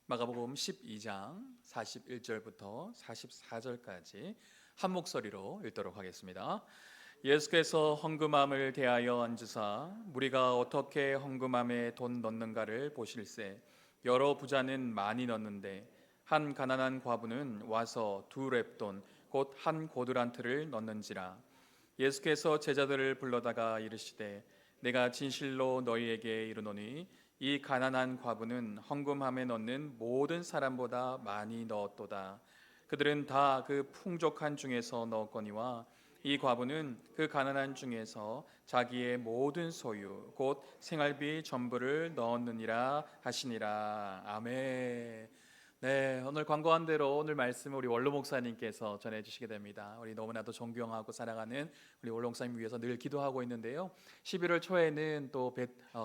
마가복음 12장 41절부터 44절까지 한 목소리로 읽도록 하겠습니다. 예수께서 헌금함을 대하여 앉으사 무리가 어떻게 헌금함에 돈 넣는가를 보실세. 여러 부자는 많이 넣는데 한 가난한 과부는 와서 2렙돈 곧 한 고두란트를 넣는지라. 예수께서 제자들을 불러다가 이르시되 내가 진실로 너희에게 이르노니 이 가난한 과부는 헌금함에 넣는 모든 사람보다 많이 넣었도다. 그들은 다 그 풍족한 중에서 넣었거니와 이 과부는 그 가난한 중에서 자기의 모든 소유 곧 생활비 전부를 넣었느니라 하시니라. 아멘. 네, 오늘 광고한 대로 오늘 말씀을 우리 원로 목사님께서 전해주시게 됩니다. 우리 너무나도 존경하고 사랑하는 우리 원로 목사님 위해서 늘 기도하고 있는데요. 11월 초에는 또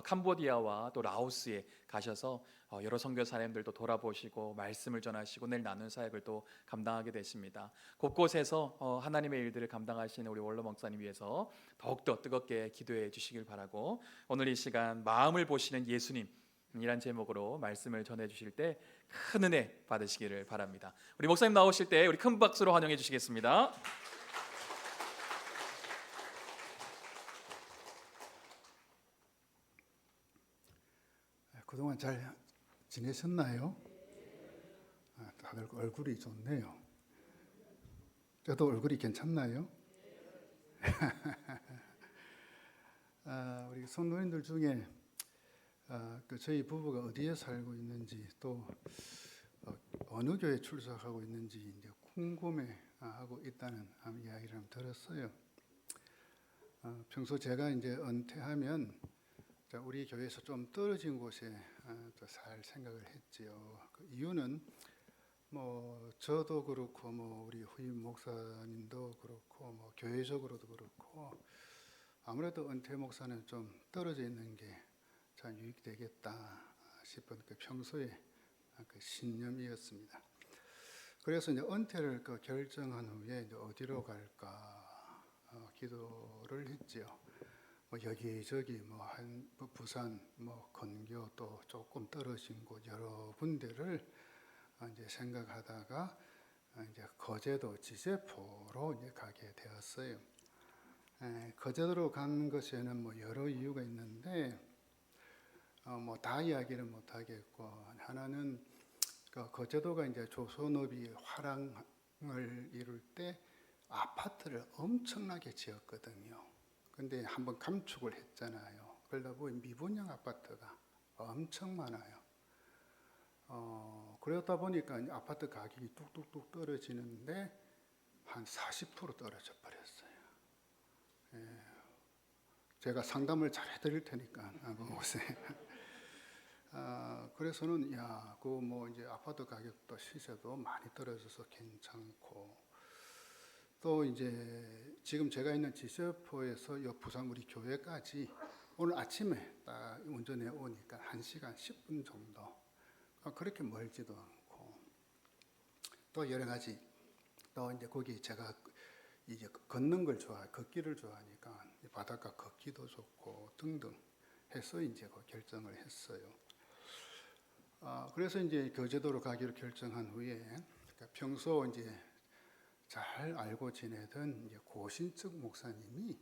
캄보디아와 또 라오스에 가셔서 여러 선교사님들도 돌아보시고 말씀을 전하시고 내일 나눈 사역을 또 감당하게 되십니다. 곳곳에서 하나님의 일들을 감당하시는 우리 원로 목사님 위해서 더욱더 뜨겁게 기도해 주시길 바라고, 오늘 이 시간 마음을 보시는 예수님 이란 제목으로 말씀을 전해 주실 때 큰 은혜 받으시기를 바랍니다. 우리 목사님 나오실 때 우리 큰 박수로 환영해 주시겠습니다. 그동안 잘 지내셨나요? 다들 얼굴이 좋네요. 저도 얼굴이 괜찮나요? 우리 성도님들 중에 저희 부부가 어디에 살고 있는지 또 어느 교회 출석하고 있는지 이제 궁금해하고 있다는 이야기를 한번 들었어요. 평소 제가 이제 은퇴하면 우리 교회에서 좀 떨어진 곳에 살 생각을 했지요. 그 이유는 저도 그렇고 우리 후임 목사님도 그렇고 교회적으로도 그렇고 아무래도 은퇴 목사는 좀 떨어져 있는 게 잘 유익되겠다 싶은 그 평소의 그 신념이었습니다. 그래서 이제 은퇴를 결정한 후에 이제 어디로 갈까 기도를 했지요. 여기저기 부산, 건교 또 조금 떨어진 곳 여러 군데를 이제 생각하다가 이제 거제도 지제포로 이제 가게 되었어요. 거제도로 간 것에는 여러 이유가 있는데 다 이야기를 못 하겠고, 하나는 거제도가 이제 조선업이 화랑을 이룰 때 아파트를 엄청나게 지었거든요. 근데 한번 감축을 했잖아요. 그러다 보니 미분양 아파트가 엄청 많아요. 그러다 보니까 아파트 가격이 뚝뚝뚝 떨어지는데 한 40% 떨어져 버렸어요. 제가 상담을 잘 해드릴 테니까 한번 오세요. 그래서는 이제 아파트 가격도 시세도 많이 떨어져서 괜찮고, 또 이제 지금 제가 있는 지저포에서 부산 우리 교회까지 오늘 아침에 딱 운전해 오니까 1시간 10분 정도, 그렇게 멀지도 않고, 또 여러 가지, 또 이제 거기 제가 이제 걷는 걸 걷기를 좋아하니까 바닷가 걷기도 좋고 등등 해서 이제 결정을 했어요. 그래서 이제 거제도로 가기로 결정한 후에 평소 이제 잘 알고 지내던 이제 고신적 목사님이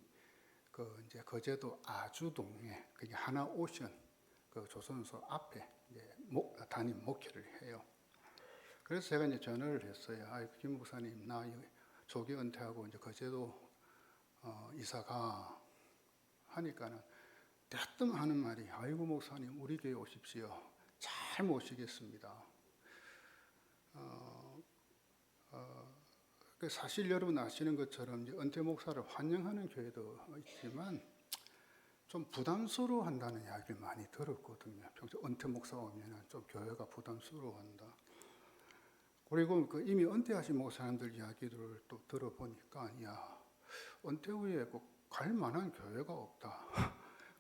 이제 거제도 아주동에 그게 하나오션 조선소 앞에 이제 담임 목회를 해요. 그래서 제가 이제 전화를 했어요. 김 목사님, 나 조기 은퇴하고 이제 거제도 이사가 하니까는 대뜸 하는 말이, 아이고 목사님 우리 교회 오십시오. 잘 모시겠습니다. 사실 여러분 아시는 것처럼 이제 은퇴 목사를 환영하는 교회도 있지만 좀 부담스러워한다는 이야기를 많이 들었거든요. 평소 은퇴 목사 오면 좀 교회가 부담스러워한다. 그리고 이미 은퇴하신 목사님들 이야기들을 또 들어보니까 은퇴 후에 갈 만한 교회가 없다.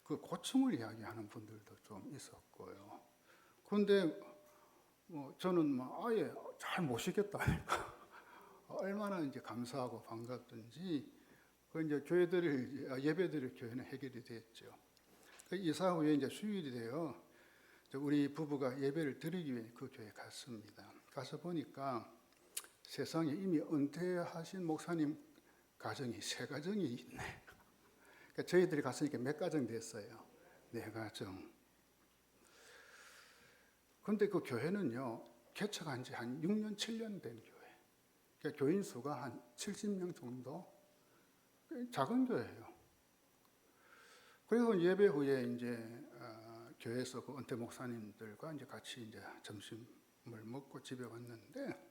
그 고충을 이야기하는 분들도 좀 있었고요. 그런데 저는 아예 잘 모시겠다니까 얼마나 이제 감사하고 반갑든지 이제 예배드릴 교회는 해결이 됐죠. 이사 후에 이제 수요일이 돼요. 우리 부부가 예배를 드리기 위해 그 교회에 갔습니다. 가서 보니까 세상에 이미 은퇴하신 목사님 가정이 3가정이 있네. 그러니까 저희들이 갔으니까 몇 가정 됐어요? 4가정. 그런데 그 교회는요, 개척한 지 한 6년, 7년 된 교회. 그러니까 교인 수가 한 70명 정도? 작은 교회예요. 그래서 예배 후에 이제 교회에서 그 은퇴 목사님들과 이제 같이 이제 점심을 먹고 집에 왔는데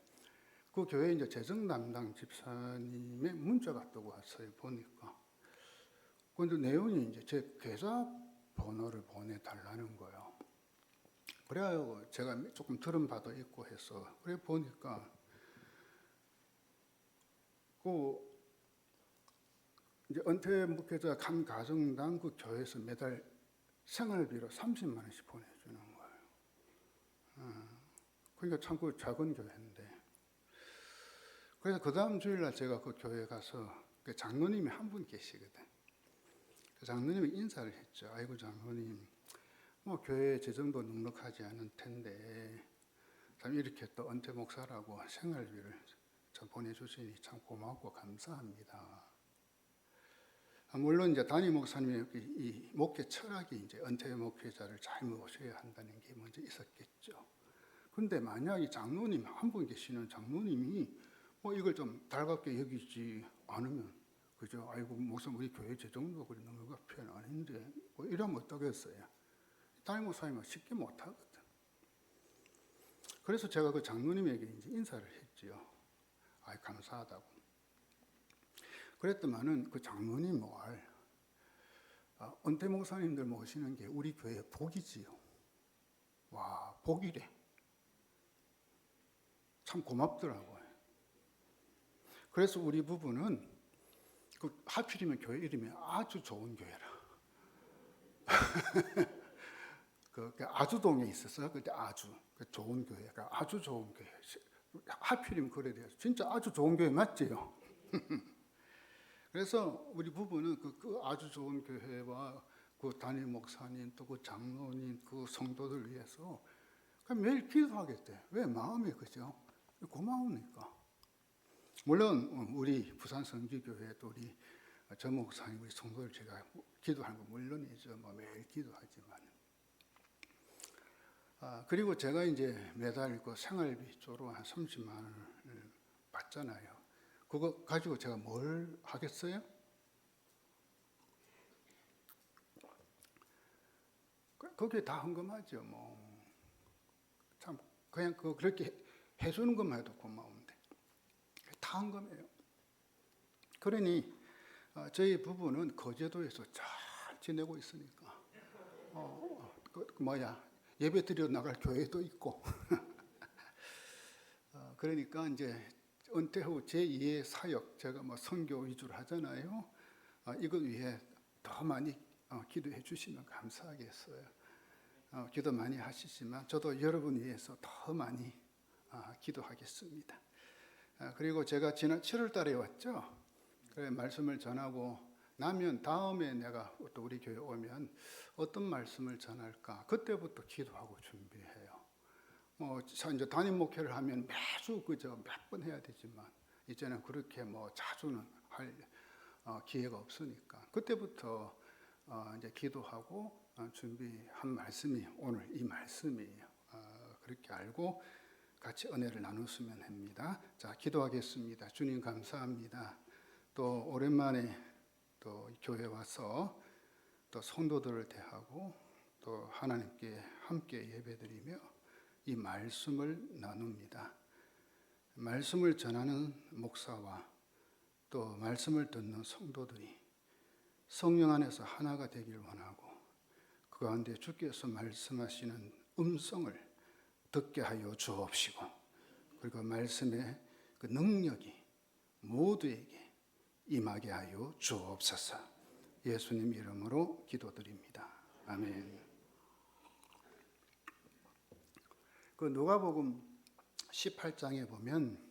그 교회 이제 재정 담당 집사님의 문자가 뜨고 왔어요. 보니까. 근데 내용이 이제 제 계좌 번호를 보내달라는 거예요. 그래요. 제가 조금 들은 바도 있고 해서 그래 보니까 그 이제 은퇴 목회자 간 가정당 그 교회에서 매달 생활비로 30만 원씩 보내주는 거예요. 그러니까 참 그 작은 교회인데. 그래서 그 다음 주일날 제가 그 교회 가서 그 장로님이 한 분 계시거든. 그 장로님이 인사를 했죠. 아이고 장로님, 뭐 교회 재정도 넉넉하지 않은 텐데 참 이렇게 또 은퇴 목사라고 생활비를 좀 보내주시니 참 고맙고 감사합니다. 물론 이제 담임 목사님의 이 목회 철학이 이제 은퇴 목회자를 잘 모셔야 한다는 게 먼저 있었겠죠. 근데 만약 이 장로님 한 분 계시는 장로님이 뭐 이걸 좀 달갑게 여기지 않으면 그죠? 아이고 목사 우리 교회 재정도 그리 넉넉한 편 아닌데 뭐 이러면 어떠겠어요? 담임 목사님은 쉽게 못 하거든. 그래서 제가 그 장로님에게 이제 인사를 했지요. 아이 감사하다고. 그랬더만은 그 장로님 말 은퇴 목사님들 모시는 게 우리 교회 복이지요. 와 복이래. 참 고맙더라고요. 그래서 우리 부부는 그 하필이면 교회 이름이 아주 좋은 교회라. 그 아주동에 있어서 그때 아주 그 좋은 교회가 아주 좋은 교회. 하필이면 그래 돼서 진짜 아주 좋은 교회 맞지요. 그래서 우리 부부는 그 아주 좋은 교회와 그 담임 목사님 또 그 장로님 그 성도들 위해서 매일 기도하겠대. 왜 마음이 그죠? 고마우니까. 물론 우리 부산 성지교회 또 우리 전 목사님 우리 성도들 제가 기도하는 거 물론이죠. 뭐 매일 기도하지만. 그리고 제가 이제 매달 그 생활비 쪽으로 한 30만 원을 받잖아요. 그거 가지고 제가 뭘 하겠어요? 거기에 다 헌금하죠. 뭐 참 그냥 그렇게 해주는 것만 해도 고마운데 다 헌금해요. 그러니 저희 부부는 거제도에서 잘 지내고 있으니까 예배 드려 나갈 교회도 있고 그러니까 이제 은퇴 후 제2의 사역, 제가 뭐 선교 위주로 하잖아요. 이것 위해 더 많이 기도해 주시면 감사하겠어요. 기도 많이 하시지만 저도 여러분 위해서 더 많이 기도하겠습니다. 그리고 제가 지난 7월 달에 왔죠. 그래 말씀을 전하고 나면 다음에 내가 또 우리 교회 오면 어떤 말씀을 전할까? 그때부터 기도하고 준비해요. 이제 담임 목회를 하면 매주 그저 몇 번 해야 되지만 이제는 그렇게 뭐 자주는 할 기회가 없으니까 그때부터 이제 기도하고 준비한 말씀이 오늘 이 말씀이에요. 그렇게 알고 같이 은혜를 나누시면 합니다. 자, 기도하겠습니다. 주님 감사합니다. 또 오랜만에 또 교회 와서 또 성도들을 대하고 또 하나님께 함께 예배드리며 이 말씀을 나눕니다. 말씀을 전하는 목사와 또 말씀을 듣는 성도들이 성령 안에서 하나가 되길 원하고 그 가운데 주께서 말씀하시는 음성을 듣게 하여 주옵시고 그리고 말씀의 그 능력이 모두에게 임하게 하여 주옵소서. 예수님 이름으로 기도드립니다. 아멘. 그 누가복음 18장에 보면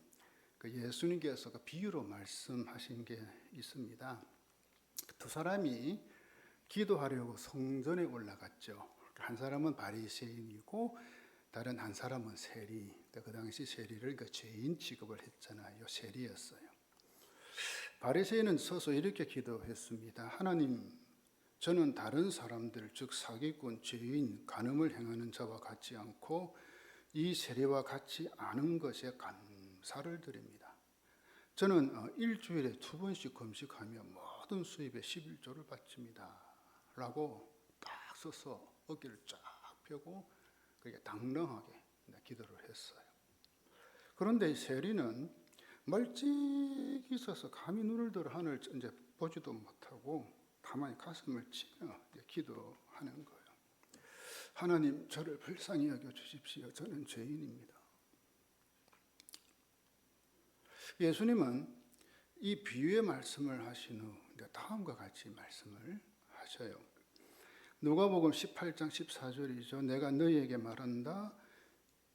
그 예수님께서 그 비유로 말씀하신 게 있습니다. 두 사람이 기도하려고 성전에 올라갔죠. 한 사람은 바리새인이고 다른 한 사람은 세리. 그 당시 세리를 죄인 취급을 했잖아요. 세리였어요. 바리새인은 서서 이렇게 기도했습니다. 하나님, 저는 다른 사람들, 즉 사기꾼, 죄인, 간음을 행하는 자와 같지 않고 이 세리와 같지 않은 것에 감사를 드립니다. 저는 일주일에 2번씩 금식하며 모든 수입의 11조를 바칩니다. 라고 딱 써서 어깨를 쫙 펴고 그렇게 당당하게 기도를 했어요. 그런데 이 세리는 멀찍이 서서 감히 눈을 들어 하늘을 이제 보지도 못하고 가만히 가슴을 치며 기도하는 거예요. 하나님, 저를 불쌍히 여겨 주십시오. 저는 죄인입니다. 예수님은 이 비유의 말씀을 하신 후 다음과 같이 말씀을 하셔요. 누가복음 18장 14절이죠. 내가 너희에게 말한다.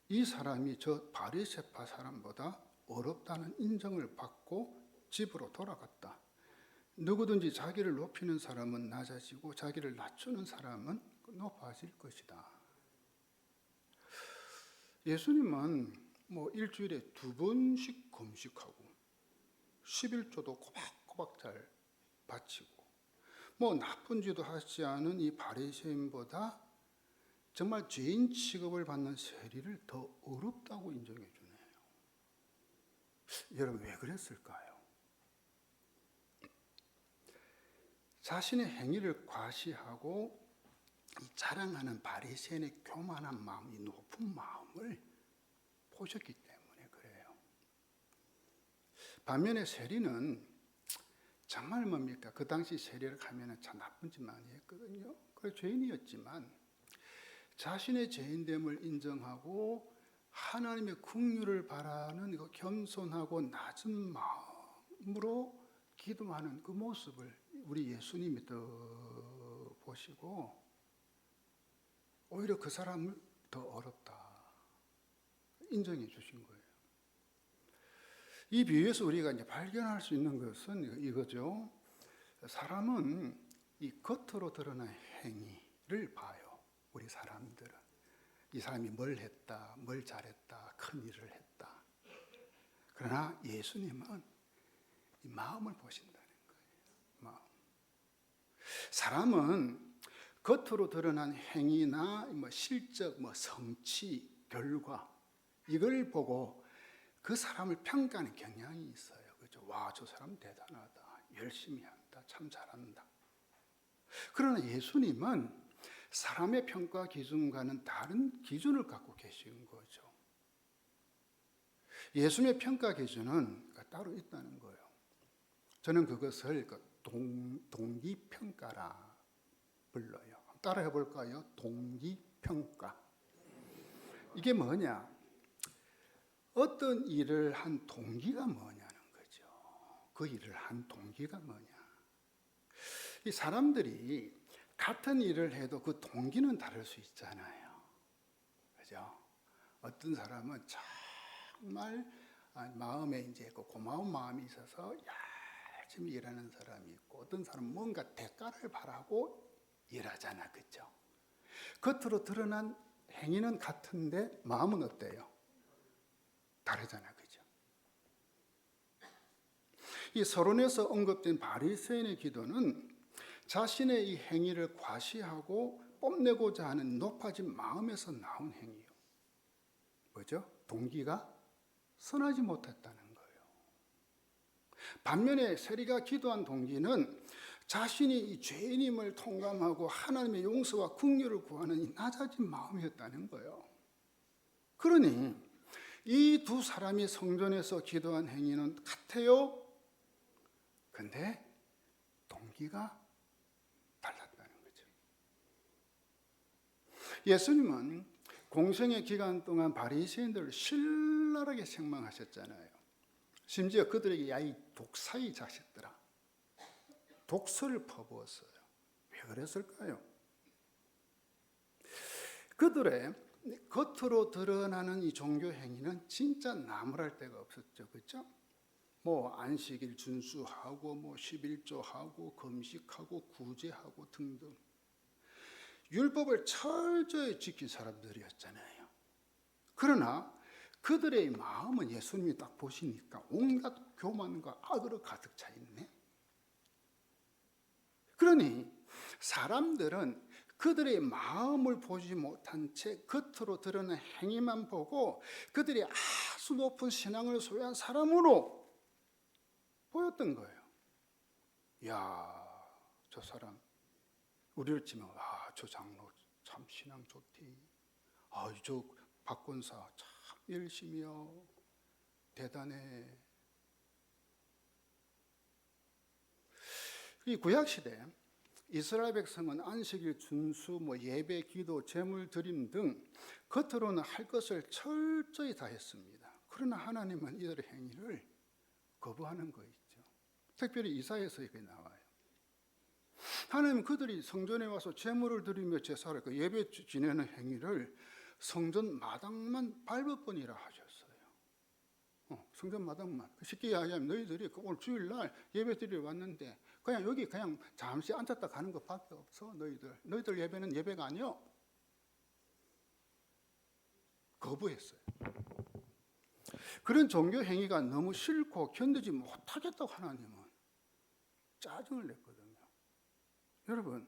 이 사람이 저 바리새파 사람보다 어렵다는 인정을 받고 집으로 돌아갔다. 누구든지 자기를 높이는 사람은 낮아지고 자기를 낮추는 사람은 높아질 것이다. 예수님은 일주일에 2번씩 금식하고 11조도 꼬박꼬박 잘 바치고 나쁜 짓도 하지 않은 이 바리새인보다 정말 죄인 취급을 받는 세리를 더 어렵다고 인정해 주네요. 여러분, 왜 그랬을까요? 자신의 행위를 과시하고 자랑하는 바리새인의 교만한 마음, 이 높은 마음을 보셨기 때문에 그래요. 반면에 세리는 정말 뭡니까? 그 당시 세리를 하면 참 나쁜 짓 많이 했거든요. 그 죄인이었지만 자신의 죄인됨을 인정하고 하나님의 긍휼을 바라는 그 겸손하고 낮은 마음으로 기도하는 그 모습을 우리 예수님이 더 보시고 오히려 그 사람을 더 어렵다 인정해 주신 거예요. 이 비유에서 우리가 이제 발견할 수 있는 것은 이거죠. 사람은 이 겉으로 드러난 행위를 봐요. 우리 사람들은 이 사람이 뭘 했다, 뭘 잘했다, 큰 일을 했다. 그러나 예수님은 이 마음을 보신다는 거예요. 마음. 사람은 겉으로 드러난 행위나 실적, 성취, 결과 이걸 보고 그 사람을 평가하는 경향이 있어요. 그렇죠? 와, 저 사람 대단하다, 열심히 한다, 참 잘한다. 그러나 예수님은 사람의 평가 기준과는 다른 기준을 갖고 계신 거죠. 예수님의 평가 기준은 따로 있다는 거예요. 저는 그것을 동기평가라 불러요. 따라해 볼까요? 동기평가. 이게 뭐냐? 어떤 일을 한 동기가 뭐냐는 거죠. 그 일을 한 동기가 뭐냐? 이 사람들이 같은 일을 해도 그 동기는 다를 수 있잖아요. 그죠? 어떤 사람은 정말 마음에 이제 그 고마운 마음이 있어서 열심히 일하는 사람이 있고, 어떤 사람은 뭔가 대가를 바라고 일하잖아. 그죠? 겉으로 드러난 행위는 같은데 마음은 어때요? 다르잖아. 그죠? 이 서론에서 언급된 바리새인의 기도는 자신의 이 행위를 과시하고 뽐내고자 하는 높아진 마음에서 나온 행위예요. 뭐죠? 동기가 선하지 못했다는 거예요. 반면에 세리가 기도한 동기는 자신이 이 죄인임을 통감하고 하나님의 용서와 긍휼을 구하는 이 낮아진 마음이었다는 거예요. 그러니 이 두 사람이 성전에서 기도한 행위는 같아요. 근데 동기가 달랐다는 거죠. 예수님은 공생의 기간 동안 바리새인들을 신랄하게 책망하셨잖아요. 심지어 그들에게 야, 이 독사의 자식들아, 독서를 퍼부었어요. 왜 그랬을까요? 그들의 겉으로 드러나는 이 종교 행위는 진짜 나무랄 데가 없었죠. 그렇죠? 안식일 준수하고 11조 하고 금식하고 구제하고 등등. 율법을 철저히 지킨 사람들이었잖아요. 그러나 그들의 마음은 예수님이 딱 보시니까 온갖 교만과 악으로 가득 차 있네. 그러니 사람들은 그들의 마음을 보지 못한 채 겉으로 드러난 행위만 보고 그들이 아주 높은 신앙을 소유한 사람으로 보였던 거예요. 야, 저 사람 우리를 치면 저 장로 참 신앙 좋디. 저 박권사 참 열심히요. 대단해. 이 구약 시대 이스라엘 백성은 안식일 준수, 예배, 기도, 제물 드림 등 겉으로는 할 것을 철저히 다 했습니다. 그러나 하나님은 이들의 행위를 거부하는 거 있죠. 특별히 이사야에서 이게 나와요. 하나님은 그들이 성전에 와서 제물을 드리며 제사를 예배 지내는 행위를 성전 마당만 밟을 뿐이라 하셨어요. 성전 마당만. 쉽게 이야기하면 너희들이 오늘 주일날 예배 드리러 왔는데 그냥 여기 그냥 잠시 앉았다 가는 것밖에 없어. 너희들 예배는 예배가 아니요. 거부했어요. 그런 종교 행위가 너무 싫고 견디지 못하겠다고 하나님은 짜증을 냈거든요. 여러분,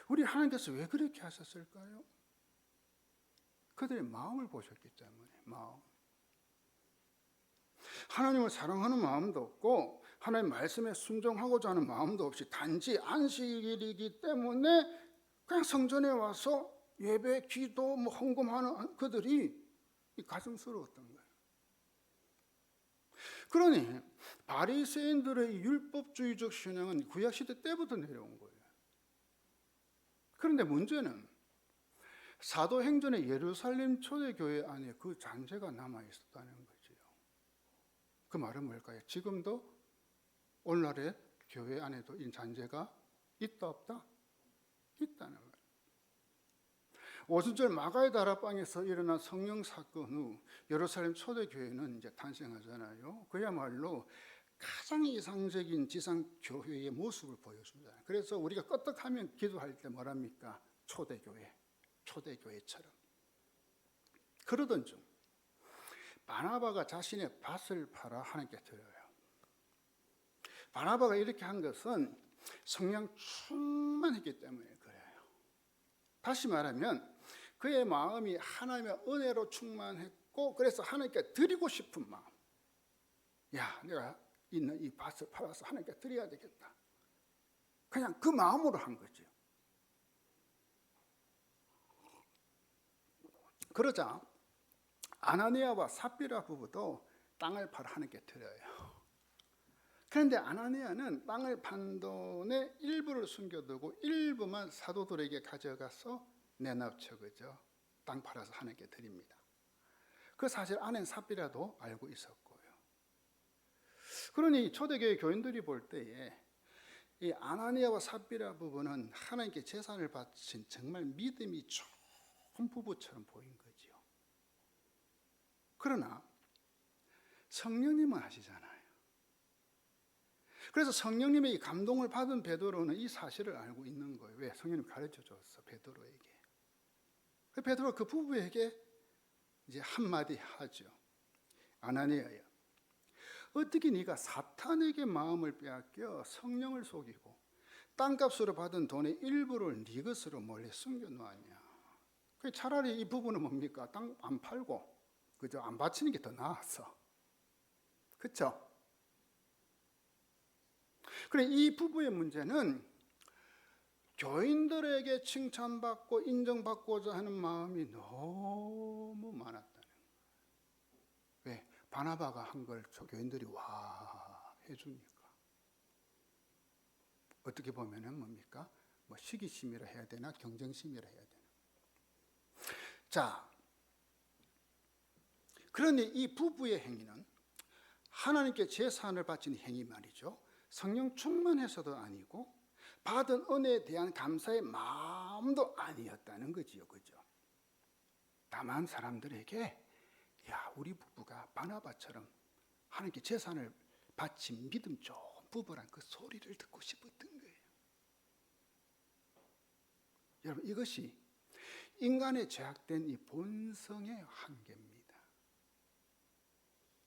우리 하나님께서 왜 그렇게 하셨을까요? 그들의 마음을 보셨기 때문에. 마음. 하나님을 사랑하는 마음도 없고 하나님 말씀에 순종하고자 하는 마음도 없이 단지 안식일이기 때문에 그냥 성전에 와서 예배, 기도, 헌금하는 그들이 가슴스러웠던 거예요. 그러니 바리새인들의 율법주의적 신앙은 구약시대 때부터 내려온 거예요. 그런데 문제는 사도행전의 예루살렘 초대교회 안에 그 잔재가 남아있었다는 거죠. 그 말은 뭘까요? 지금도 오늘날의 교회 안에도 이 잔재가 있다 없다? 있다는 거예요. 오순절 마가의 다락방에서 일어난 성령 사건 후 예루살렘 초대교회는 이제 탄생하잖아요. 그야말로 가장 이상적인 지상교회의 모습을 보여줍니다. 그래서 우리가 껐떡하면 기도할 때 뭐랍니까? 초대교회처럼. 그러던 중 바나바가 자신의 밭을 팔아 하나님께 드려요. 바나바가 이렇게 한 것은 성령 충만했기 때문에 그래요. 다시 말하면 그의 마음이 하나님의 은혜로 충만했고 그래서 하나님께 드리고 싶은 마음. 야, 내가 있는 이 밭을 팔아서 하나님께 드려야 되겠다. 그냥 그 마음으로 한 거죠. 그러자 아나니아와 삽비라 부부도 땅을 팔아 하나님께 드려요. 그런데 아나니아는 땅을 판 돈의 일부를 숨겨두고 일부만 사도들에게 가져가서 내납쳐 그죠? 땅 팔아서 하나님께 드립니다. 그 사실 아내는 삽비라도 알고 있었고요. 그러니 초대교회 교인들이 볼 때에 이 아나니아와 삽비라 부부는 하나님께 재산을 바친 정말 믿음이 좋은 부부처럼 보인 거죠. 그러나 성령님은 하시잖아요. 그래서 성령님의 이 감동을 받은 베드로는 이 사실을 알고 있는 거예요. 왜? 성령님 가르쳐 줬어, 베드로에게. 베드로가 그 부부에게 이제 한마디 하죠. 아나니아야, 어떻게 네가 사탄에게 마음을 빼앗겨 성령을 속이고 땅값으로 받은 돈의 일부를 네 것으로 몰래 숨겨놓았냐. 차라리 이 부부는 뭡니까? 땅 안 팔고 그죠? 안 바치는 게 더 나았어. 그렇죠? 그래, 이 부부의 문제는 교인들에게 칭찬받고 인정받고자 하는 마음이 너무 많았다는 거예요. 왜? 바나바가 한 걸 교인들이 와 해주니까. 어떻게 보면은 뭡니까? 시기심이라 해야 되나 경쟁심이라 해야 되나. 자, 그런데 이 부부의 행위는 하나님께 제사를 바치는 행위 말이죠. 성령 충만해서도 아니고 받은 은혜에 대한 감사의 마음도 아니었다는 거지요. 그죠? 다만 사람들에게 야, 우리 부부가 바나바처럼 하나님께 제사를 바친 믿음 좋은 부부란 그 소리를 듣고 싶었던 거예요. 여러분, 이것이 인간의 죄악된 이 본성의 한계입니다.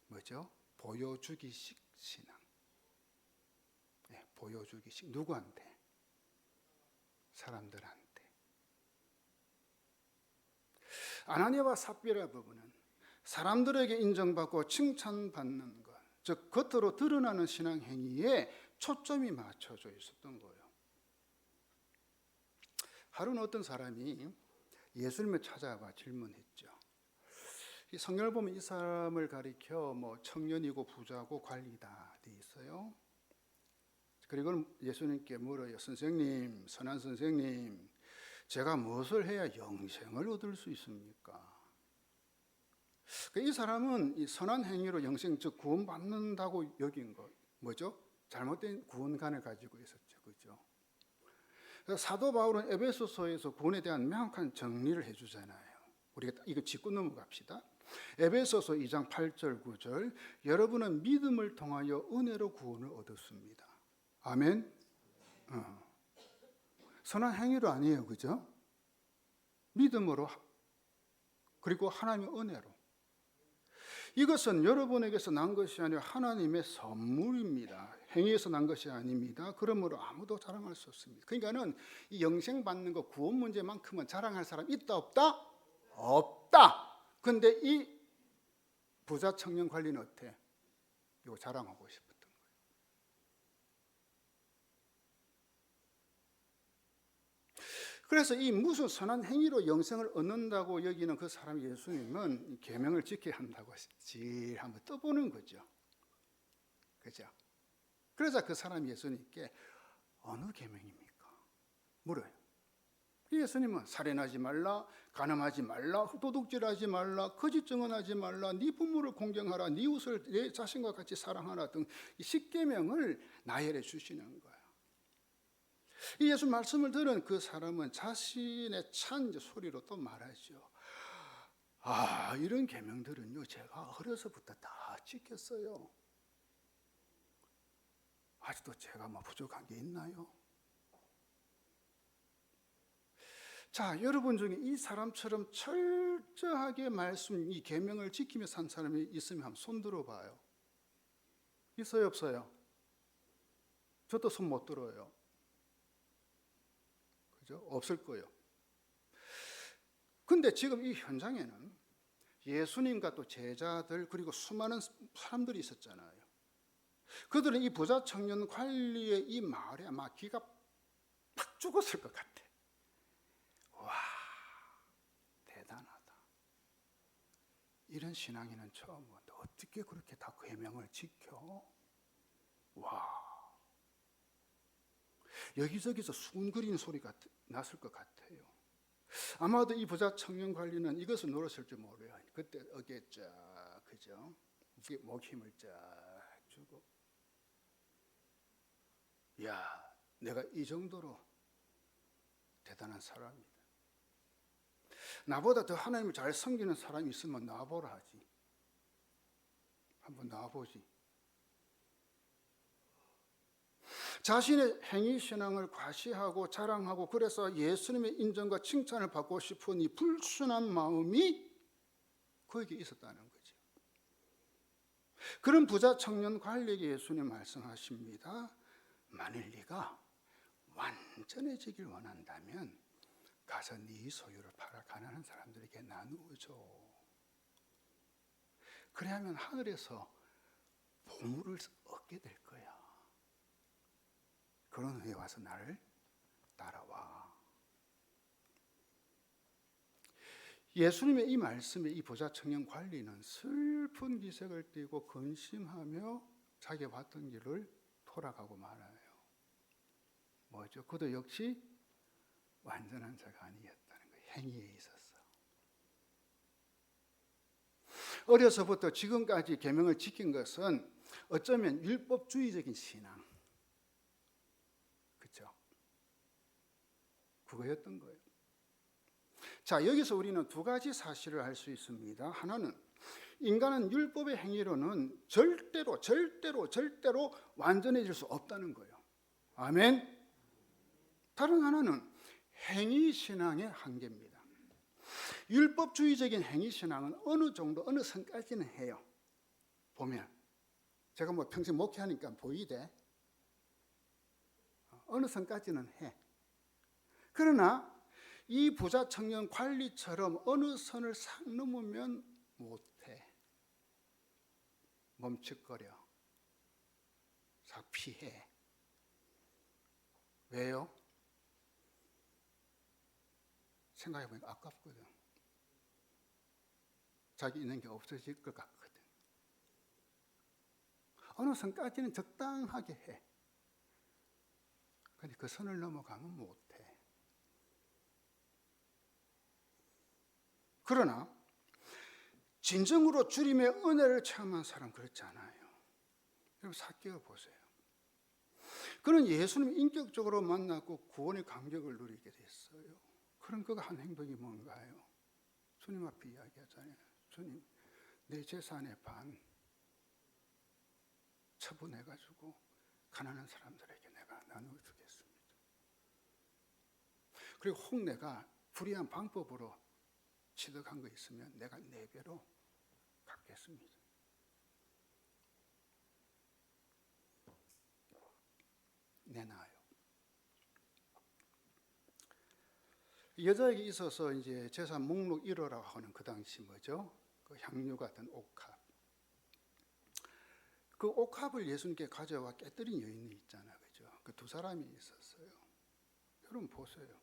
뭐죠? 보여주기식 신앙. 네, 보여주기식. 누구한테? 사람들한테. 아나니아와 삽비라 부부는 사람들에게 인정받고 칭찬받는 것, 즉 겉으로 드러나는 신앙 행위에 초점이 맞춰져 있었던 거예요. 하루는 어떤 사람이 예수님을 찾아와 질문했죠. 이 성경을 보면 이 사람을 가리켜 청년이고 부자고 관리다 돼 있어요. 그리고 예수님께 물어요. 선생님, 선한 선생님, 제가 무엇을 해야 영생을 얻을 수 있습니까? 이 사람은 이 선한 행위로 영생, 즉 구원받는다고 여긴 것, 뭐죠? 잘못된 구원관을 가지고 있었죠, 그죠? 그래서 사도 바울은 에베소서에서 구원에 대한 명확한 정리를 해주잖아요. 우리가 이거 짚고 넘어갑시다. 에베소서 2장 8절 9절, 여러분은 믿음을 통하여 은혜로 구원을 얻었습니다. 아멘. 선한 행위로 아니에요, 그죠? 믿음으로, 그리고 하나님의 은혜로. 이것은 여러분에게서 난 것이 아니라 하나님의 선물입니다. 행위에서 난 것이 아닙니다. 그러므로 아무도 자랑할 수 없습니다. 그러니까는 이 영생 받는 거, 구원 문제만큼은 자랑할 사람 있다 없다? 없다. 근데 이 부자 청년 관리는 어때? 이거 자랑하고 싶었던 거예요. 그래서 이 무슨 선한 행위로 영생을 얻는다고 여기는 그 사람 예수님은 계명을 지켜야 한다고 질 한번 떠보는 거죠. 그죠? 그러자 그 사람 예수님께 어느 계명입니까? 물어요. 예수님은 살인하지 말라, 간음하지 말라, 도둑질하지 말라, 거짓 증언하지 말라, 네 부모를 공경하라, 네 이웃을 내 자신과 같이 사랑하라 등 10계명을 나열해 주시는 거예요. 이 예수 말씀을 들은 그 사람은 자신의 찬 소리로 또 말하죠. 아, 이런 계명들은요, 제가 어려서부터 다 지켰어요. 아직도 제가 부족한 게 있나요? 자, 여러분 중에 이 사람처럼 철저하게 이 계명을 지키며 산 사람이 있으면 한번 손 들어봐요. 있어요, 없어요? 저도 손 못 들어요. 그죠? 없을 거예요. 근데 지금 이 현장에는 예수님과 또 제자들 그리고 수많은 사람들이 있었잖아요. 그들은 이 부자 청년 관리의 이 말에 아마 귀가 팍 죽었을 것 같아. 와, 대단하다. 이런 신앙인은 처음 본다. 어떻게 그렇게 다 계명을 지켜? 와, 여기저기서 수군거리는 소리가 났을 것 같아요. 아마도 이 부자 청년 관리는 이것을 노렸을 줄 모르요. 그때 어깨 쫙, 그죠? 목 힘을 쫙 주고, 야, 내가 이 정도로 대단한 사람이다. 나보다 더 하나님을 잘 섬기는 사람이 있으면 나와보라 하지. 한번 나와보지. 자신의 행위 신앙을 과시하고 자랑하고 그래서 예수님의 인정과 칭찬을 받고 싶은 이 불순한 마음이 그에게 있었다는 거죠. 그런 부자 청년 관리에게 예수님 말씀하십니다. 만일 네가 완전해지길 원한다면 가서 네 소유를 팔아 가난한 사람들에게 나누어줘. 그래야만 하늘에서 보물을 얻게 될 거야. 그런 후에 와서 나를 따라와. 예수님의 이 말씀에 이 부자 청년 관리는 슬픈 기색을 띠고 근심하며 자기가 왔던 길을 돌아가고 말아요. 뭐죠? 그도 역시 완전한 자가 아니었다는 거예요. 행위에 있어서. 어려서부터 지금까지 계명을 지킨 것은 어쩌면 율법주의적인 신앙, 그렇죠? 그거였던 거예요. 자, 여기서 우리는 두 가지 사실을 알 수 있습니다. 하나는 인간은 율법의 행위로는 절대로 완전해질 수 없다는 거예요. 아멘. 다른 하나는 행위 신앙의 한계입니다. 율법주의적인 행위 신앙은 어느 정도 어느 선까지는 해요. 보면 제가 뭐 평생 목회하니까 보이대. 어느 선까지는 해. 그러나 이 부자 청년 관리처럼 어느 선을 싹 넘으면 못해. 멈칫거려. 싹 피해. 왜요? 생각해보니까 아깝거든. 자기 있는 게 없어질 것 같거든. 어느 선까지는 적당하게 해. 근데 그 선을 넘어가면 못해. 그러나 진정으로 주님의 은혜를 체험한 사람 그렇지 않아요. 여러분 삭개오 보세요. 그는 예수님 인격적으로 만났고 구원의 감격을 누리게 됐어요. 그럼 그가 한 행동이 뭔가요? 주님 앞에 이야기하잖아요. 주님, 내 재산의 반 처분해가지고 가난한 사람들에게 내가 나누어주겠습니다. 그리고 혹 내가 불의한 방법으로 취득한 거 있으면 내가 4배로 갚겠습니다. 내놔요. 여자에게 있어서 이제 재산 목록 1호라고 하는 그 당시 뭐죠? 그 향유가 든 옥합. 그 옥합을 예수님께 가져와 깨뜨린 여인이 있잖아요, 그죠? 그 두 사람이 있었어요. 여러분 보세요.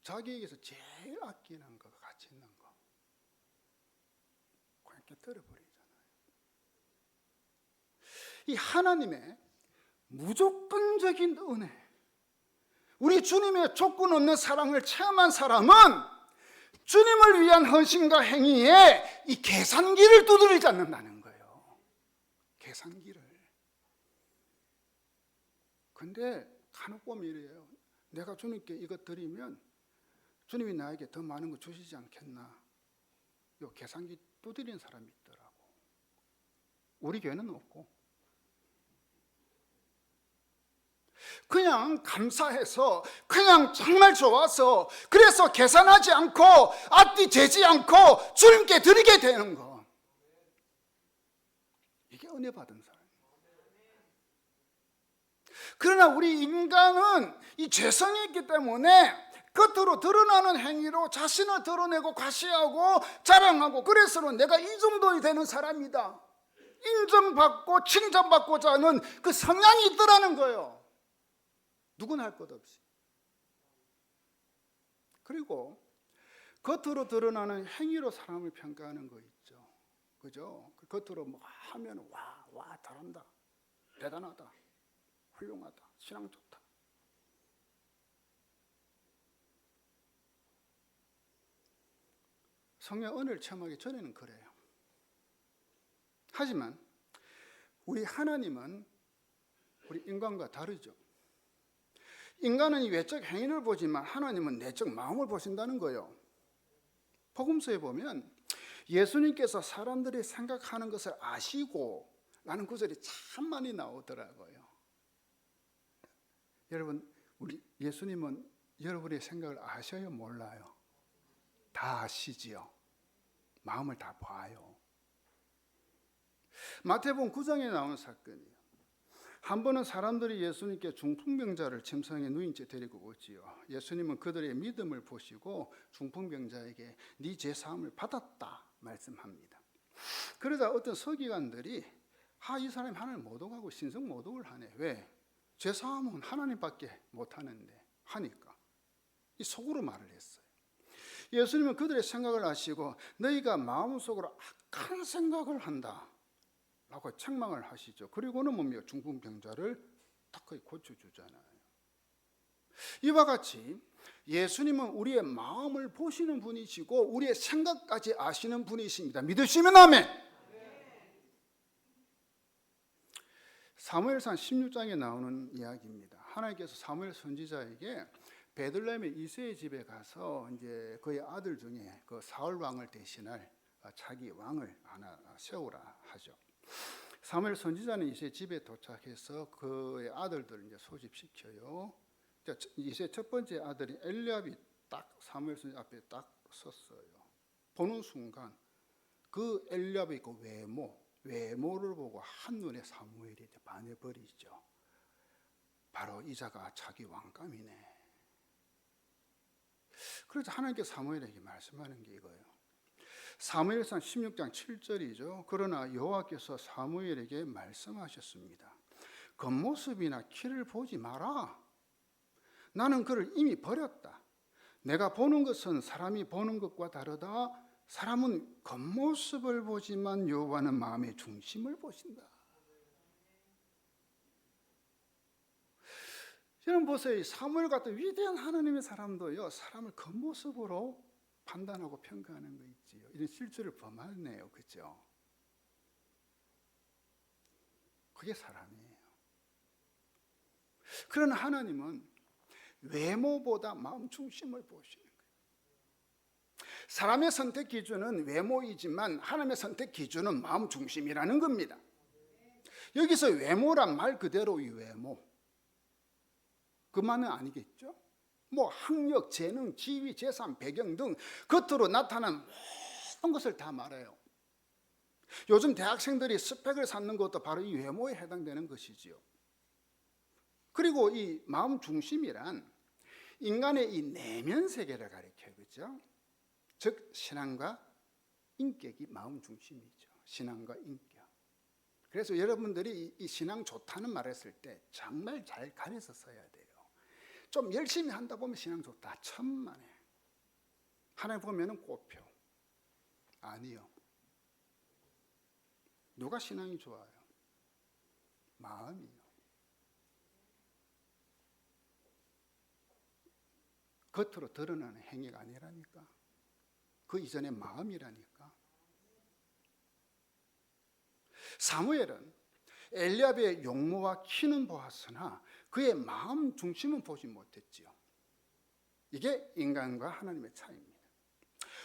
자기에게서 제일 아끼는 거, 가치 있는 거, 그냥 깨뜨려 버리잖아요. 이 하나님의 무조건적인 은혜, 우리 주님의 조건 없는 사랑을 체험한 사람은 주님을 위한 헌신과 행위에 이 계산기를 두드리지 않는다는 거예요. 계산기를. 근데 간혹 보면 이래요. 내가 주님께 이것 드리면 주님이 나에게 더 많은 거 주시지 않겠나. 요 계산기 두드리는 사람이 있더라고. 우리 교회는 없고. 그냥 감사해서, 그냥 정말 좋아서, 그래서 계산하지 않고 앞뒤 재지 않고 주님께 드리게 되는 거. 이게 은혜 받은 사람. 그러나 우리 인간은 이 죄성이 있기 때문에 겉으로 드러나는 행위로 자신을 드러내고 과시하고 자랑하고, 그래서는 내가 이 정도 되는 사람이다, 인정받고 칭찬받고자 하는 그 성향이 있더라는 거예요. 누구나 할 것 없이. 그리고 겉으로 드러나는 행위로 사람을 평가하는 거 있죠. 그죠? 겉으로 뭐 하면 와 잘한다, 대단하다, 훌륭하다, 신앙 좋다. 성령 은혜를 체험하기 전에는 그래요. 하지만 우리 하나님은 우리 인간과 다르죠. 인간은 이 외적 행위를 보지만 하나님은 내적 마음을 보신다는 거예요. 복음서에 보면 예수님께서 사람들이 생각하는 것을 아시고 라는 구절이 참 많이 나오더라고요. 여러분, 우리 예수님은 여러분의 생각을 아셔요, 몰라요? 다 아시지요. 마음을 다 봐요. 마태복음 9장에 나온 사건이에요. 한 번은 사람들이 예수님께 중풍병자를 침상에 누인 채 데리고 오지요. 예수님은 그들의 믿음을 보시고 중풍병자에게 네 죄사함을 받았다 말씀합니다. 그러자 어떤 서기관들이 이 사람이 하나님 모독하고 신성 모독을 하네. 왜? 죄사함은 하나님밖에 못하는데 하니까 이 속으로 말을 했어요. 예수님은 그들의 생각을 아시고 너희가 마음속으로 악한 생각을 한다 라고 책망을 하시죠. 그리고는 뭡니까? 중풍병자를 딱 거의 고쳐주잖아요. 이와 같이 예수님은 우리의 마음을 보시는 분이시고 우리의 생각까지 아시는 분이십니다. 믿으시면 아멘. 사무엘상 16장에 나오는 이야기입니다. 하나님께서 사무엘 선지자에게 베들레헴의 이새의 집에 가서 이제 그의 아들 중에 그 사울 왕을 대신할 자기 왕을 하나 세우라 하죠. 사무엘 선지자는 이새 집에 도착해서 그의 아들들을 이제 소집시켜요. 이세 첫 번째 아들인 엘리압이 딱 사무엘 선지 앞에 딱 섰어요. 보는 순간 그 엘리압의 그 외모를 보고 한눈에 사무엘이 이제 반해버리죠. 바로 이자가 자기 왕감이네. 그래서 하나님께서 사무엘에게 말씀하는 게 이거예요. 사무엘상 16장 7절이죠. 그러나 여호와께서 사무엘에게 말씀하셨습니다. 겉모습이나 키를 보지 마라. 나는 그를 이미 버렸다. 내가 보는 것은 사람이 보는 것과 다르다. 사람은 겉모습을 보지만 여호와는 마음의 중심을 보신다. 여러분 보세요. 사무엘 같은 위대한 하나님의 사람도요, 사람을 겉모습으로 판단하고 평가하는 거 있지요. 이런 실수를 범하네요. 그렇죠? 그게 사람이에요. 그러나 하나님은 외모보다 마음 중심을 보시는 거예요. 사람의 선택 기준은 외모이지만 하나님의 선택 기준은 마음 중심이라는 겁니다. 여기서 외모란 말 그대로 이 외모. 그만은 아니겠죠? 뭐 학력, 재능, 지위, 재산, 배경 등 겉으로 나타나는 모든 것을 다 말해요. 요즘 대학생들이 스펙을 쌓는 것도 바로 이 외모에 해당되는 것이지요. 그리고 이 마음 중심이란 인간의 이 내면 세계를 가리켜요. 그렇죠? 즉 신앙과 인격이 마음 중심이죠. 신앙과 인격. 그래서 여러분들이 이 신앙 좋다는 말 했을 때 정말 잘 가려서 써야 돼요. 좀 열심히 한다 보면 신앙 좋다. 천만에. 하나님 보면은 꽃표. 아니요. 누가 신앙이 좋아요? 마음이요. 겉으로 드러나는 행위가 아니라니까. 그 이전에 마음이라니까. 사무엘은 엘리압의 용모와 키는 보았으나 그의 마음 중심은 보지 못했지요. 이게 인간과 하나님의 차이입니다.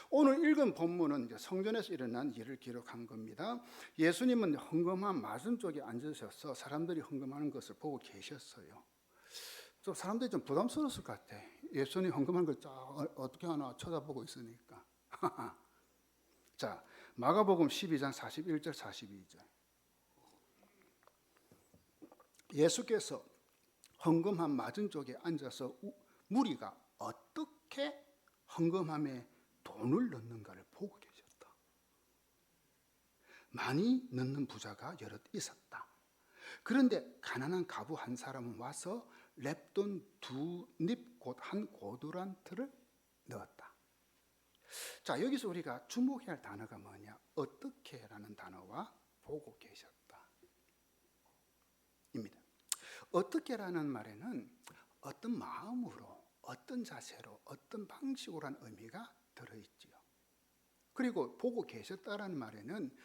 오늘 읽은 본문은 이제 성전에서 일어난 일을 기록한 겁니다. 예수님은 헌금한 맞은쪽에 앉으셔서 사람들이 헌금하는 것을 보고 계셨어요. 좀 사람들이 좀 부담스러웠을 것 같아. 예수님 헌금하는 걸 어떻게 하나 쳐다보고 있으니까. 자, 마가복음 12장 41절 42절. 예수께서 헌금한 맞은쪽에 앉아서 무리가 어떻게 헌금함에 돈을 넣는가를 보고 계셨다. 많이 넣는 부자가 여럿 있었다. 그런데 가난한 가부 한 사람은 와서 랩돈 2닙 곧 한 고두란트를 넣었다. 자, 여기서 우리가 주목해야 할 단어가 뭐냐? 어떻게라는 단어와 보고 계셨다 입니다. 어떻게라는 말에는 어떤 마음으로, 어떤 자세로, 어떤 방식으로 한 의미가 들어있지요. 그리고 보고 계셨다라는 말에는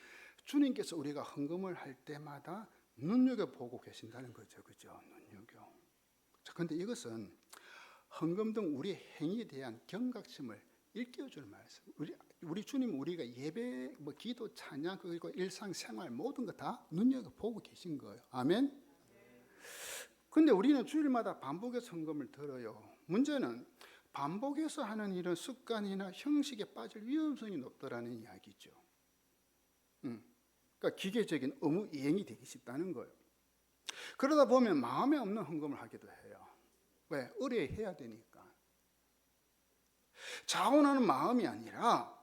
주님께서 우리가 헌금을 할 때마다 눈여겨보고 계신다는 거죠. 그죠? 눈여겨. 그런데 이것은 헌금 등 우리 행위에 대한 경각심을 일깨워주는 말씀. 우리 주님 우리가 예배, 기도, 찬양 그리고 일상생활 모든 거 다 눈여겨보고 계신 거예요. 아멘? 근데 우리는 주일마다 반복해서 헌금을 들어요. 문제는 반복해서 하는 일은 습관이나 형식에 빠질 위험성이 높다라는 이야기죠. 그러니까 기계적인 의무 이행이 되기 쉽다는 거예요. 그러다 보면 마음에 없는 헌금을 하기도 해요. 왜? 의뢰해야 되니까. 자원하는 마음이 아니라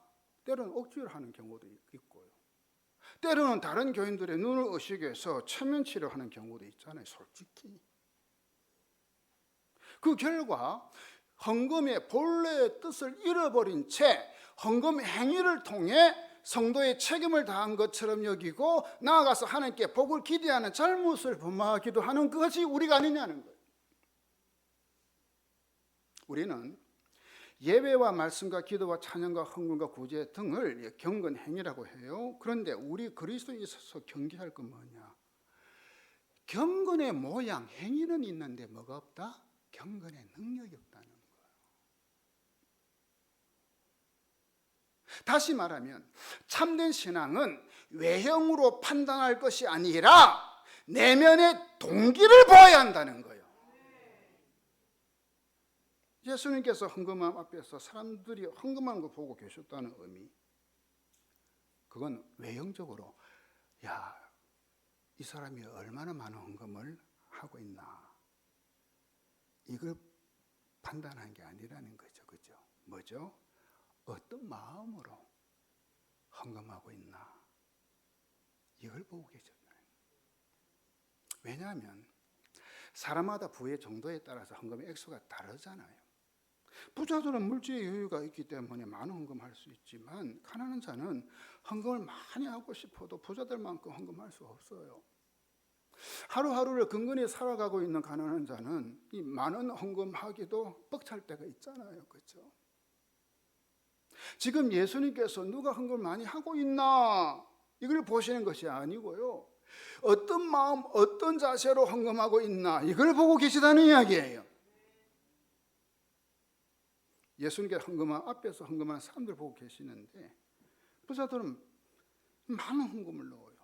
때로는 억지로 하는 경우도 있고요. 때로는 다른 교인들의 눈을 의식해 해서 체면치료 하는 경우도 있잖아요. 솔직히. 그 결과 헌금의 본래의 뜻을 잃어버린 채 헌금 행위를 통해 성도의 책임을 다한 것처럼 여기고 나아가서 하나님께 복을 기대하는 잘못을 범하기도 하는 것이 우리가 아니냐는 거예요. 우리는 예배와 말씀과 기도와 찬양과 헌금과 구제 등을 경건 행위라고 해요. 그런데 우리 그리스도에 있어서 경계할 건 뭐냐? 경건의 모양, 행위는 있는데 뭐가 없다? 경건의 능력이 없다는 거예요. 다시 말하면 참된 신앙은 외형으로 판단할 것이 아니라 내면의 동기를 보아야 한다는 거예요. 예수님께서 헌금함 앞에서 사람들이 헌금한 거 보고 계셨다는 의미, 그건 외형적으로 야, 이 사람이 얼마나 많은 헌금을 하고 있나, 이걸 판단한 게 아니라는 거죠. 그죠? 뭐죠? 어떤 마음으로 헌금하고 있나, 이걸 보고 계셨나요? 왜냐하면 사람마다 부의 정도에 따라서 헌금의 액수가 다르잖아요. 부자들은 물질의 여유가 있기 때문에 많은 헌금할 수 있지만, 가난한 자는 헌금을 많이 하고 싶어도 부자들만큼 헌금할 수 없어요. 하루하루를 근근히 살아가고 있는 가난한 자는 이 많은 헌금하기도 벅찰 때가 있잖아요. 그렇죠? 지금 예수님께서 누가 헌금을 많이 하고 있나, 이걸 보시는 것이 아니고요, 어떤 마음, 어떤 자세로 헌금하고 있나, 이걸 보고 계시다는 이야기예요. 예수님께 헌금한 앞에서 헌금한 사람들 보고 계시는데, 부자들은 많은 헌금을 넣어요.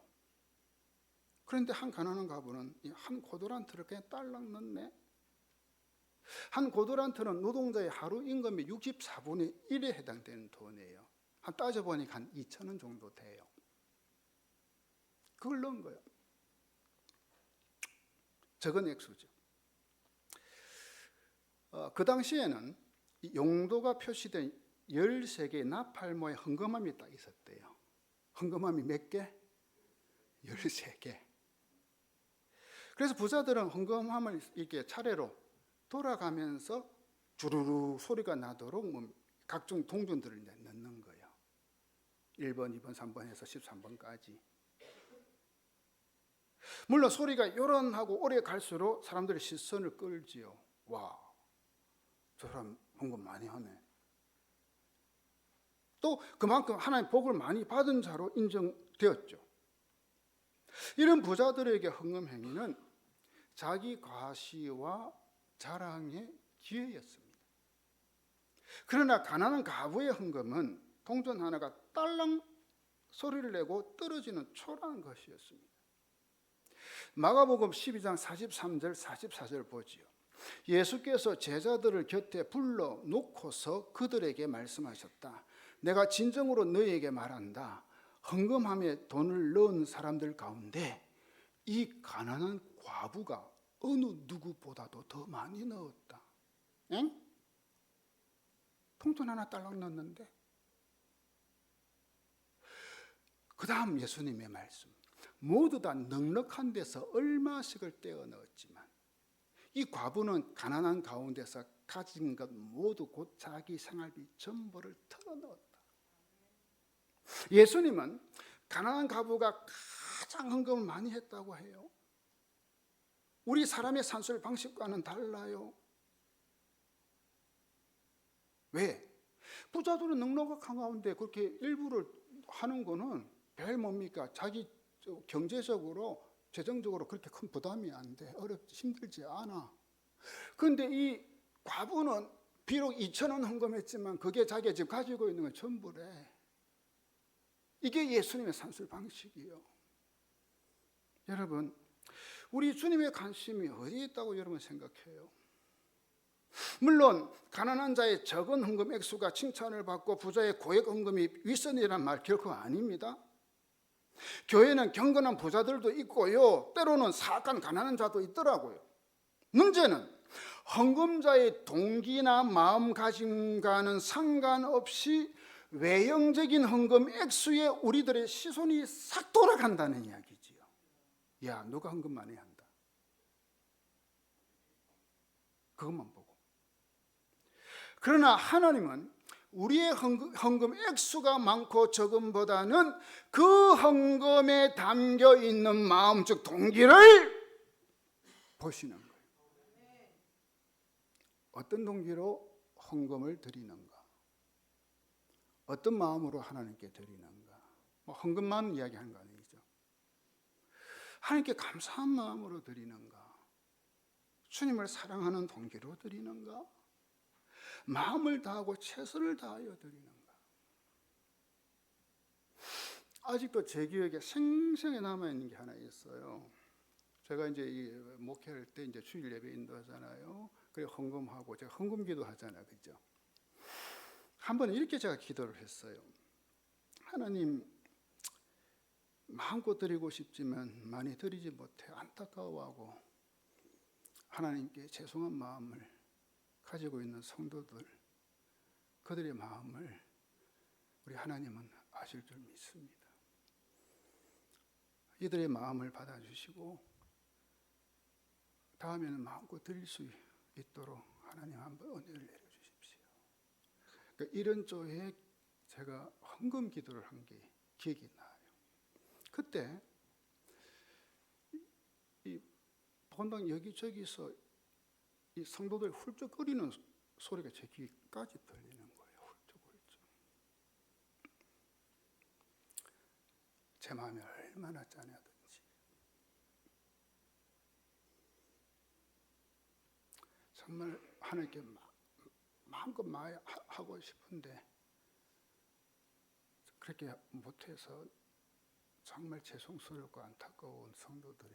그런데 한 가난한 가부는 한 고도란트를 그냥 딸랑 넣네. 한 고도란트는 노동자의 하루 임금의 64분의 1에 해당되는 돈이에요. 한 따져보니까 한 2,000원 정도 돼요. 그걸 넣은 거예요. 적은 액수죠. 그 당시에는 용도가 표시된 13개의 나팔모의 헌금함이 딱 있었대요. 헌금함이 몇 개? 13개. 그래서 부자들은 헌금함을 이렇게 차례로 돌아가면서 주르르 소리가 나도록 각종 동전들을 넣는 거예요. 1번, 2번, 3번 해서 13번까지. 물론 소리가 요란하고 오래 갈수록 사람들의 시선을 끌지요. 와, 저 사람 헌금 많이 하네. 또 그만큼 하나님 복을 많이 받은 자로 인정되었죠. 이런 부자들에게 헌금 행위는 자기 과시와 자랑의 기회였습니다. 그러나 가난한 가부의 헌금은 동전 하나가 딸랑 소리를 내고 떨어지는 초라한 것이었습니다. 마가복음 12장 43절 44절 보지요. 예수께서 제자들을 곁에 불러 놓고서 그들에게 말씀하셨다. 내가 진정으로 너희에게 말한다. 헌금함에 돈을 넣은 사람들 가운데 이 가난한 과부가 어느 누구보다도 더 많이 넣었다. 엥? 통돈 하나 딸랑 넣었는데. 그 다음 예수님의 말씀. 모두 다 넉넉한 데서 얼마씩을 떼어 넣었지만 이 과부는 가난한 가운데서 가진 것 모두 곧 자기 생활비 전부를 털어 넣었다. 예수님은 가난한 과부가 가장 헌금을 많이 했다고 해요. 우리 사람의 산술 방식과는 달라요. 왜? 부자들은 넉넉한 가운데 그렇게 일부를 하는 거는 별 뭡니까? 자기 경제적으로, 재정적으로 그렇게 큰 부담이 안 돼. 어렵지, 힘들지 않아. 그런데 이 과부는 비록 2,000원 헌금했지만 그게 자기가 지금 가지고 있는 건 전부래. 이게 예수님의 산술 방식이에요. 여러분, 우리 주님의 관심이 어디에 있다고 여러분 생각해요? 물론 가난한 자의 적은 헌금 액수가 칭찬을 받고 부자의 고액 헌금이 윗선이라는 말 결코 아닙니다. 교회는 경건한 부자들도 있고요, 때로는 사악한 가난한 자도 있더라고요. 문제는 헌금자의 동기나 마음가짐과는 상관없이 외형적인 헌금 액수에 우리들의 시선이 싹 돌아간다는 이야기지요. 야, 누가 헌금 많이 한다. 그것만 보고. 그러나 하나님은 우리의 헌금 액수가 많고 적음보다는 그 헌금에 담겨 있는 마음, 즉 동기를 보시는 거예요. 어떤 동기로 헌금을 드리는가, 어떤 마음으로 하나님께 드리는가. 헌금만 이야기하는 거 아니죠. 하나님께 감사한 마음으로 드리는가, 주님을 사랑하는 동기로 드리는가, 마음을 다하고 최선을 다하여 드리는가. 아직도 제 기억에 생생히 남아있는 게 하나 있어요. 제가 이제 이 목회할 때 이제 주일 예배 인도하잖아요. 그래 헌금하고 제가 헌금기도 하잖아요, 그죠? 한 번은 이렇게 제가 기도를 했어요. 하나님, 마음껏 드리고 싶지만 많이 드리지 못해 안타까워하고 하나님께 죄송한 마음을 가지고 있는 성도들, 그들의 마음을 우리 하나님은 아실 줄 믿습니다. 이들의 마음을 받아주시고 다음에는 마음껏 드릴 수 있도록 하나님 한번 은혜를 내려주십시오. 그러니까 이런 쪽에 제가 헌금 기도를 한 게 기억이 나요. 그때 이 본당 여기저기서 이 성도들이 훌쩍거리는 소리가 제 귀까지 들리는 거예요. 훌쩍훌쩍. 제 마음이 얼마나 짠하든지 정말 하나님께 마음껏 하고 싶은데 그렇게 못해서 정말 죄송스럽고 안타까운 성도들이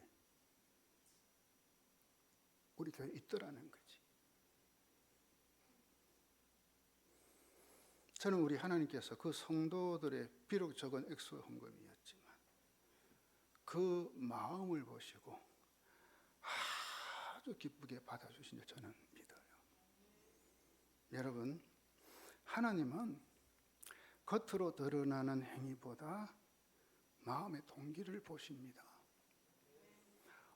우리 교회에 있더라는 거지. 저는 우리 하나님께서 그 성도들의 비록 적은 액수 헌금이었지만 그 마음을 보시고 아주 기쁘게 받아주신 줄 저는 믿어요. 여러분, 하나님은 겉으로 드러나는 행위보다 마음의 동기를 보십니다.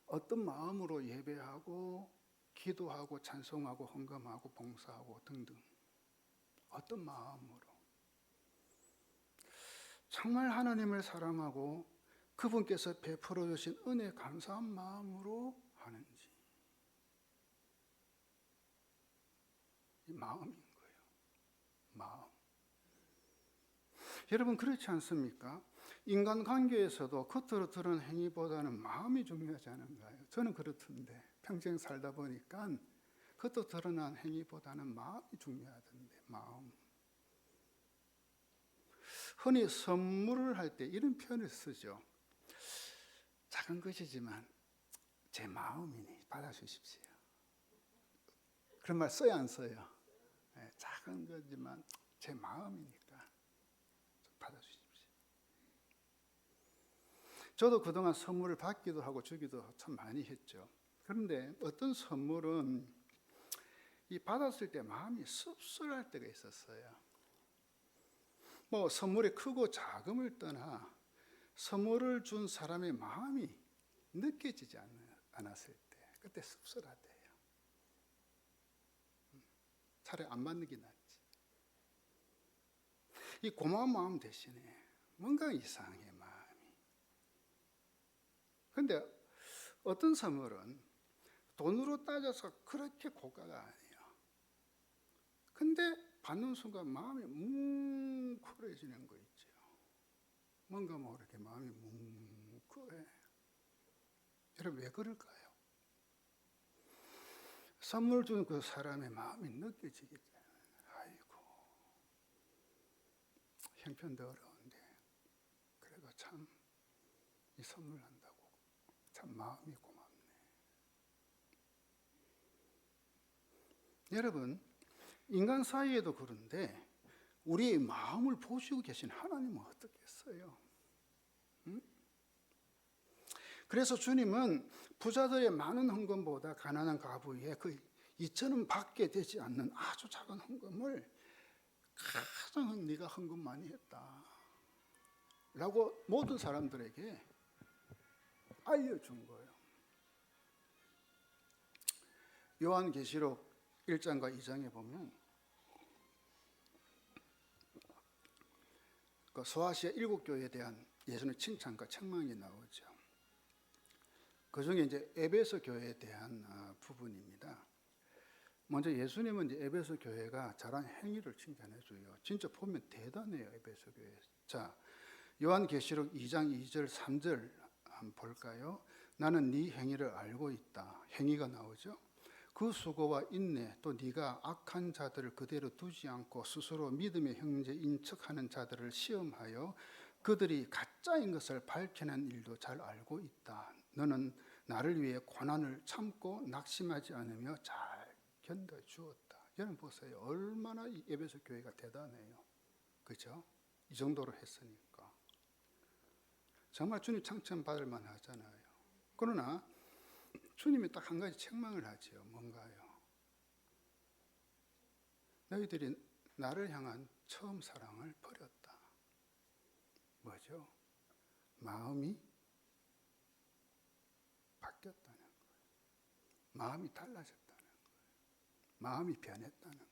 어떤 마음으로 예배하고 기도하고 찬송하고 헌금하고 봉사하고 등등 어떤 마음으로 정말 하나님을 사랑하고 그분께서 베풀어 주신 은혜 감사한 마음으로 하는지 이 마음인 거예요. 마음. 여러분 그렇지 않습니까? 인간관계에서도 겉으로 드러난 행위보다는 마음이 중요하지 않은가요? 저는 그렇던데 평생 살다 보니까 겉으로 드러난 행위보다는 마음이 중요하던데 마음. 흔히 선물을 할 때 이런 표현을 쓰죠. 작은 것이지만 제 마음이니 받아주십시오. 그런 말 써야 안 써요? 네, 작은 거지만 제 마음이니까 받아주십시오. 저도 그동안 선물을 받기도 하고 주기도 참 많이 했죠. 그런데 어떤 선물은 이 받았을 때 마음이 씁쓸할 때가 있었어요. 뭐 선물이 크고 작음을 떠나 선물을 준 사람의 마음이 느껴지지 않았을 때 그때 씁쓸하대요. 차라리 안 받는 게 낫지. 이 고마운 마음 대신에 뭔가 이상해 마음이. 그런데 어떤 선물은 돈으로 따져서 그렇게 고가가 아니에요. 근데 받는 순간 마음이 뭉클해지는 거 있죠. 뭔가 모르게 마음이 뭉클해. 여러분 왜 그럴까요? 선물 준 그 사람의 마음이 느껴지기 때문에 아이고 형편도 어려운데 그래도 참 이 선물 한다고 참 마음이 고맙네. 여러분 인간 사이에도 그런데 우리의 마음을 보시고 계신 하나님은 어떻겠어요? 그래서 주님은 부자들의 많은 헌금보다 가난한 과부의 그 2,000원 받게 되지 않는 아주 작은 헌금을 가장 네가 헌금 많이 했다 라고 모든 사람들에게 알려준 거예요. 요한계시록 1장과 2장에 보면 그 소아시아 7교회에 대한 예수님의 칭찬과 책망이 나오죠. 그 중에 이제 에베소 교회에 대한 부분입니다. 먼저 예수님은 이제 에베소 교회가 잘한 행위를 칭찬해줘요. 진짜 보면 대단해요, 에베소 교회. 자, 요한계시록 2장 2절 3절 한번 볼까요? 나는 네 행위를 알고 있다. 행위가 나오죠. 그 수고와 인내 또 네가 악한 자들을 그대로 두지 않고 스스로 믿음의 형제인 척하는 자들을 시험하여 그들이 가짜인 것을 밝혀낸 일도 잘 알고 있다. 너는 나를 위해 고난을 참고 낙심하지 않으며 잘 견뎌주었다. 여러분 보세요. 얼마나 이 에베소 교회가 대단해요. 그죠? 이 정도로 했으니까. 정말 주님 칭찬받을 만하잖아요. 그러나 주님이 딱 한 가지 책망을 하죠. 뭔가요? 너희들이 나를 향한 처음 사랑을 버렸다. 뭐죠? 마음이 바뀌었다는 거예요. 마음이 달라졌다는 거예요. 마음이 변했다는 거예요.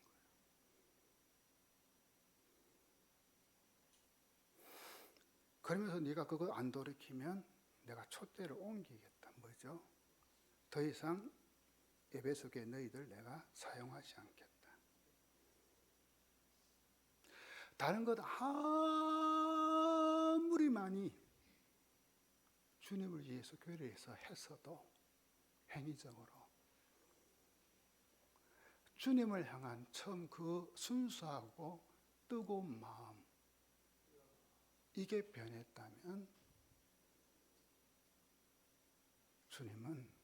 그러면서 네가 그거 안 돌이키면 내가 촛대를 옮기겠다. 뭐죠? 더 이상 에베소 교회 너희들 내가 사용하지 않겠다. 다른 것 아무리 많이 주님을 위해서 교회를 위해서 했어도 행위적으로 주님을 향한 처음 그 순수하고 뜨거운 마음 이게 변했다면 주님은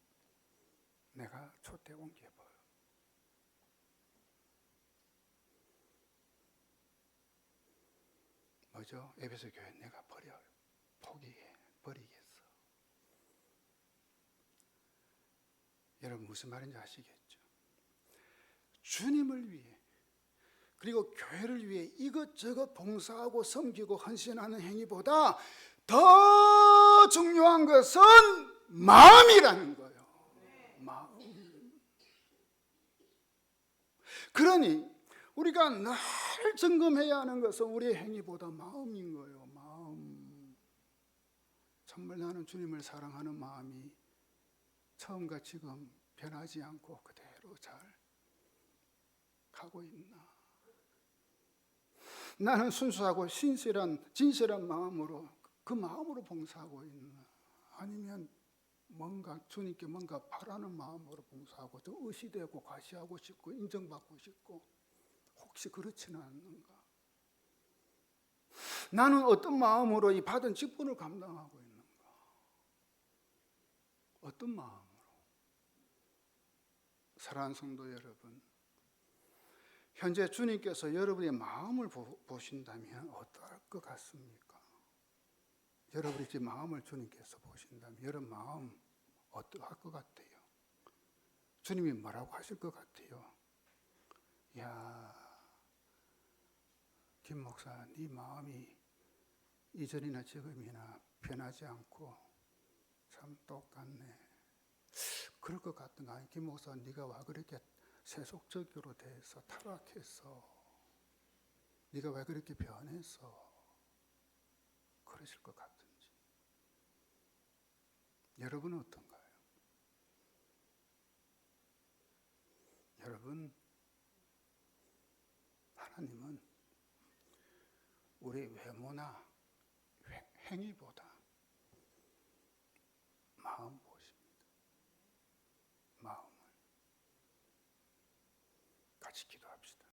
내가 촛대 옮겨버려. 뭐죠? 에베소 교회 내가 버려. 포기해. 버리겠어. 여러분 무슨 말인지 아시겠죠? 주님을 위해 그리고 교회를 위해 이것저것 봉사하고 섬기고 헌신하는 행위보다 더 중요한 것은 마음이라는 거예요. 마음. 그러니 우리가 늘 점검해야 하는 것은 우리의 행위보다 마음인 거예요. 마음. 정말 나는 주님을 사랑하는 마음이 처음과 지금 변하지 않고 그대로 잘 가고 있나? 나는 순수하고 진실한 마음으로 그 마음으로 봉사하고 있나? 아니면 뭔가 주님께 뭔가 바라는 마음으로 봉사하고 좀 의시되고 과시하고 싶고 인정받고 싶고 혹시 그렇지는 않는가? 나는 어떤 마음으로 이 받은 직분을 감당하고 있는가? 어떤 마음으로? 사랑하는 성도 여러분, 현재 주님께서 여러분의 마음을 보신다면 어떨 것 같습니까? 여러분의 제 마음을 주님께서 보신다면 여러분 마음 어떠할 것 같아요? 주님이 뭐라고 하실 것 같아요? 야, 김 목사, 네 마음이 이전이나 지금이나 변하지 않고 참 똑같네. 그럴 것 같은가? 김 목사, 네가 왜 그렇게 세속적으로 돼서 타락했어? 네가 왜 그렇게 변했어? 그러실 것 같은지. 여러분은 어떤가요? 여러분, 하나님은 우리 외모나 행위보다 마음 보십니다. 마음을 같이 기도하겠습니다.